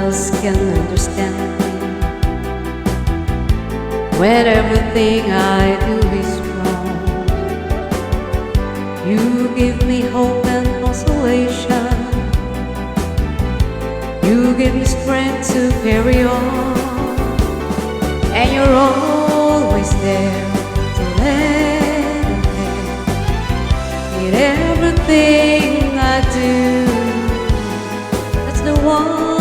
else can understand me when everything I do is wrong. You give me hope and consolation. You give me strength to carry on, and you're always there to lend a hand in everything I do. That's the wonder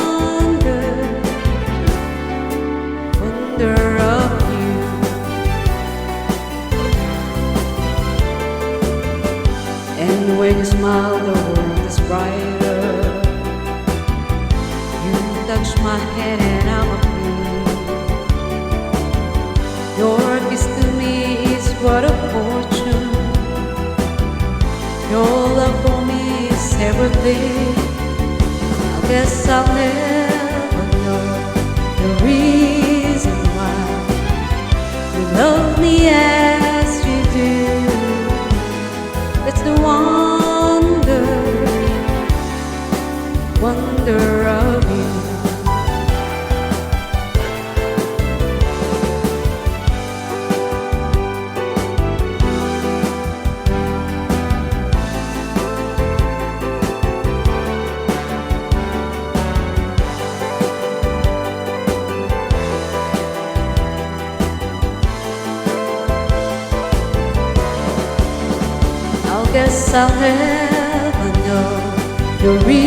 of you. And when you smile, the world is brighter. You touch my head and I'm free. Your kiss to me is what a fortune. Your love for me is everything. I guess I'll never know the reason why you love me as you do. It's the wonder of you. I guess I'll never know the reason